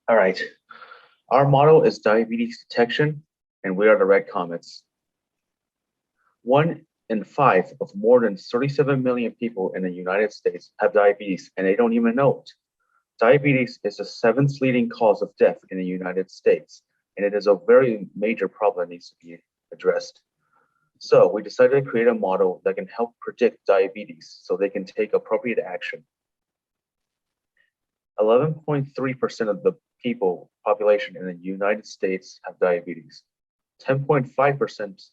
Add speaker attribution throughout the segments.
Speaker 1: All right. Our model is diabetes detection, and we are the red comets. 1 in 5 of more than 37 million people in the United States have diabetes, and they don't even know it. Diabetes is the seventh leading cause of death in the United States, and it is a very major problem that needs to be addressed. So we decided to create a model that can help predict diabetes so they can take appropriate action. 11.3% of the population in the United States have diabetes. 10.5%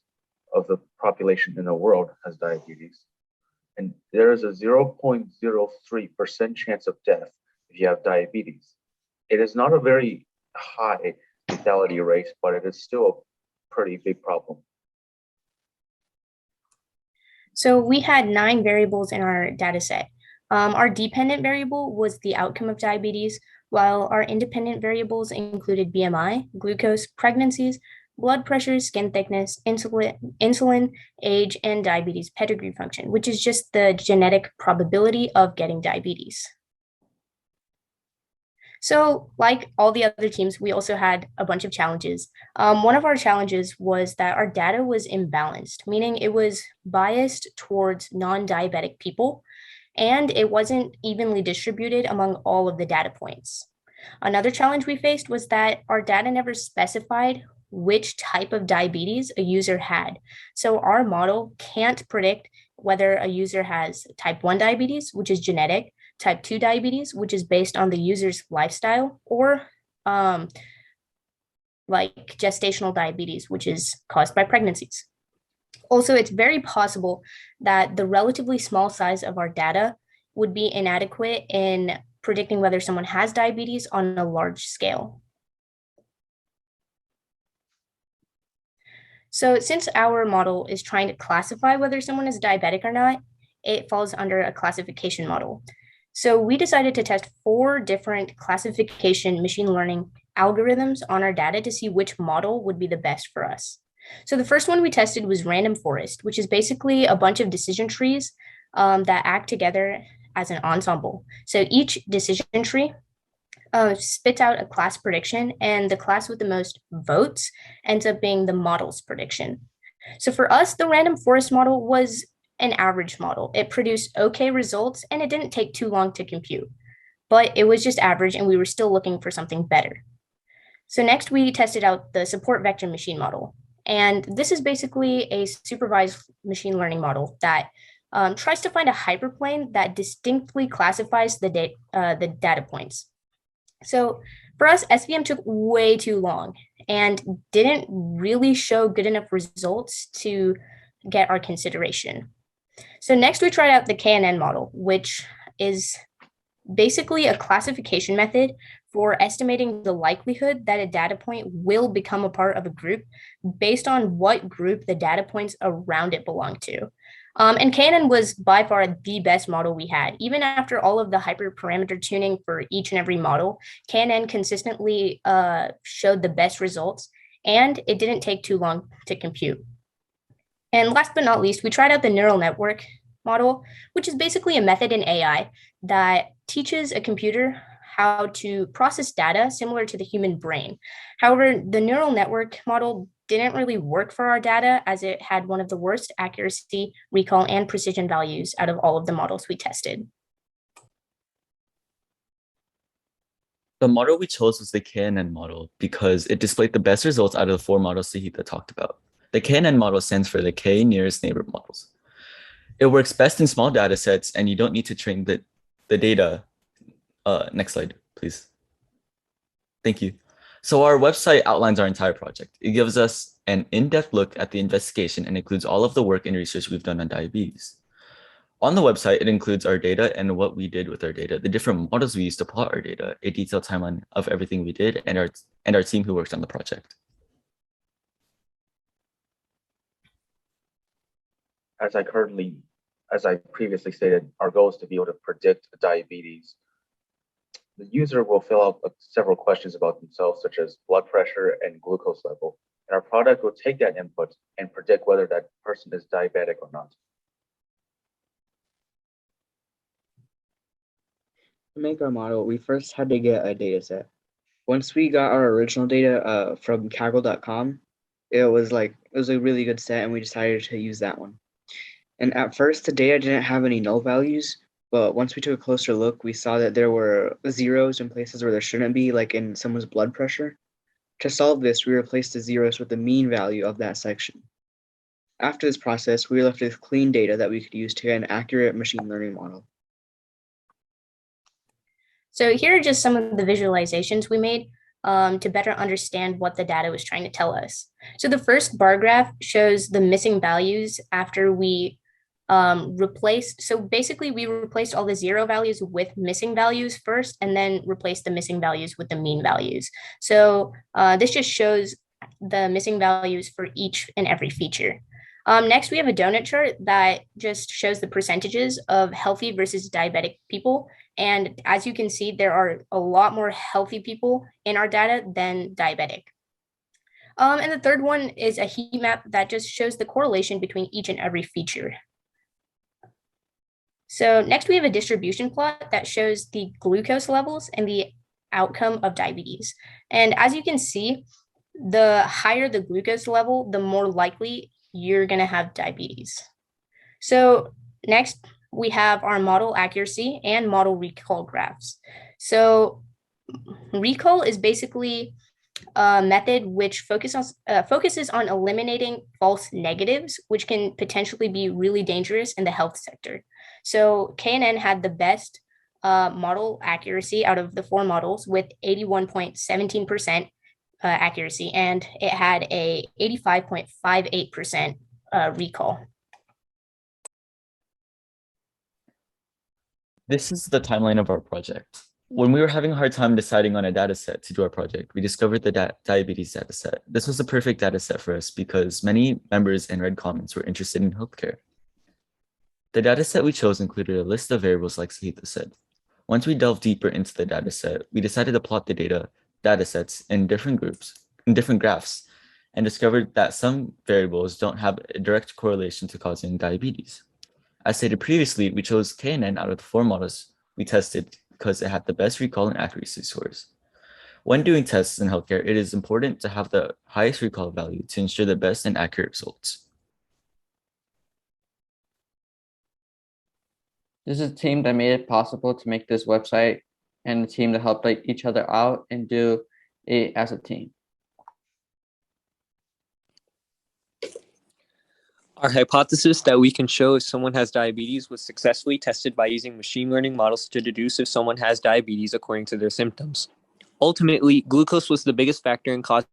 Speaker 1: of the population in the world has diabetes. And there is a 0.03% chance of death if you have diabetes. It is not a very high lethality rate, but it is still a pretty big problem.
Speaker 2: So we had 9 variables in our data set. Our dependent variable was the outcome of diabetes, while our independent variables included BMI, glucose, pregnancies, blood pressure, skin thickness, insulin, age, and diabetes pedigree function, which is just the genetic probability of getting diabetes. So like all the other teams, we also had a bunch of challenges. One of our challenges was that our data was imbalanced, meaning it was biased towards non-diabetic people, and it wasn't evenly distributed among all of the data points. Another challenge we faced was that our data never specified which type of diabetes a user had. So our model can't predict whether a user has type 1 diabetes, which is genetic, type 2 diabetes, which is based on the user's lifestyle, or like gestational diabetes, which is caused by pregnancies. Also, it's very possible that the relatively small size of our data would be inadequate in predicting whether someone has diabetes on a large scale. So since our model is trying to classify whether someone is diabetic or not, it falls under a classification model. So we decided to test 4 different classification machine learning algorithms on our data to see which model would be the best for us. So the first one we tested was random forest, which is basically a bunch of decision trees that act together as an ensemble. So each decision tree spits out a class prediction, and the class with the most votes ends up being the model's prediction. So for us, the random forest model was an average model. It produced okay results, and it didn't take too long to compute, but it was just average, and we were still looking for something better. So next, we tested out the support vector machine model. And this is basically a supervised machine learning model that tries to find a hyperplane that distinctly classifies the data points. So for us, SVM took way too long and didn't really show good enough results to get our consideration. So next we tried out the KNN model, which is basically a classification method for estimating the likelihood that a data point will become a part of a group based on what group the data points around it belong to. And KNN was by far the best model we had. Even after all of the hyperparameter tuning for each and every model, KNN consistently showed the best results, and it didn't take too long to compute. And last but not least, we tried out the neural network model, which is basically a method in AI that teaches a computer how to process data similar to the human brain. However, the neural network model didn't really work for our data as it had one of the worst accuracy, recall, and precision values out of all of the models we tested.
Speaker 3: The model we chose was the KNN model because it displayed the best results out of the 4 models Sahitha talked about. The KNN model stands for the K nearest neighbor models. It works best in small data sets, and you don't need to train the data. Next slide, please. Thank you. So our website outlines our entire project. It gives us an in-depth look at the investigation and includes all of the work and research we've done on diabetes. On the website, it includes our data and what we did with our data, the different models we used to plot our data, a detailed timeline of everything we did, and our team who worked on the project.
Speaker 1: As I previously stated, our goal is to be able to predict diabetes. The user will fill out several questions about themselves, such as blood pressure and glucose level, and our product will take that input and predict whether that person is diabetic or not.
Speaker 4: To make our model, we first had to get a data set. Once we got our original data from Kaggle.com, it was a really good set, and we decided to use that one. And at first, the data didn't have any null values, but once we took a closer look, we saw that there were zeros in places where there shouldn't be, like in someone's blood pressure. To solve this, we replaced the zeros with the mean value of that section. After this process, we were left with clean data that we could use to get an accurate machine learning model.
Speaker 2: So here are just some of the visualizations we made to better understand what the data was trying to tell us. So the first bar graph shows the missing values after we replaced. So basically we replaced all the zero values with missing values first, and then replaced the missing values with the mean values. So this just shows the missing values for each and every feature. Next, we have a donut chart that just shows the percentages of healthy versus diabetic people. And as you can see, there are a lot more healthy people in our data than diabetic. And the third one is a heat map that just shows the correlation between each and every feature. So next, we have a distribution plot that shows the glucose levels and the outcome of diabetes. And as you can see, the higher the glucose level, the more likely you're going to have diabetes. So next, we have our model accuracy and model recall graphs. So recall is basically a method which focuses on eliminating false negatives, which can potentially be really dangerous in the health sector. So KNN had the best model accuracy out of the 4 models with 81.17% accuracy, and it had a 85.58% recall.
Speaker 3: This is the timeline of our project. When we were having a hard time deciding on a data set to do our project, we discovered the diabetes data set. This was the perfect data set for us because many members in Red Commons were interested in healthcare. The data set we chose included a list of variables like Sahitha said. Once we delved deeper into the data set, we decided to plot the data sets in different graphs, and discovered that some variables don't have a direct correlation to causing diabetes. As stated previously, we chose KNN out of the 4 models we tested because it had the best recall and accuracy scores. When doing tests in healthcare, it is important to have the highest recall value to ensure the best and accurate results.
Speaker 5: This is a team that made it possible to make this website, and a team that helped each other out and do it as a team.
Speaker 6: Our hypothesis that we can show if someone has diabetes was successfully tested by using machine learning models to deduce if someone has diabetes according to their symptoms. Ultimately, glucose was the biggest factor in causing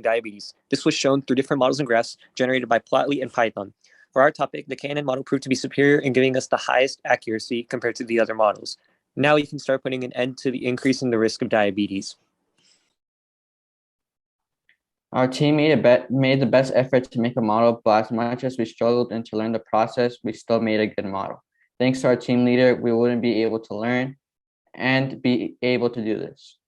Speaker 6: diabetes. This was shown through different models and graphs generated by Plotly and Python. For our topic, the KNN model proved to be superior in giving us the highest accuracy compared to the other models. Now we can start putting an end to the increase in the risk of diabetes.
Speaker 5: Our team made the best effort to make a model, but as much as we struggled and to learn the process, we still made a good model. Thanks to our team leader, we wouldn't be able to learn and be able to do this.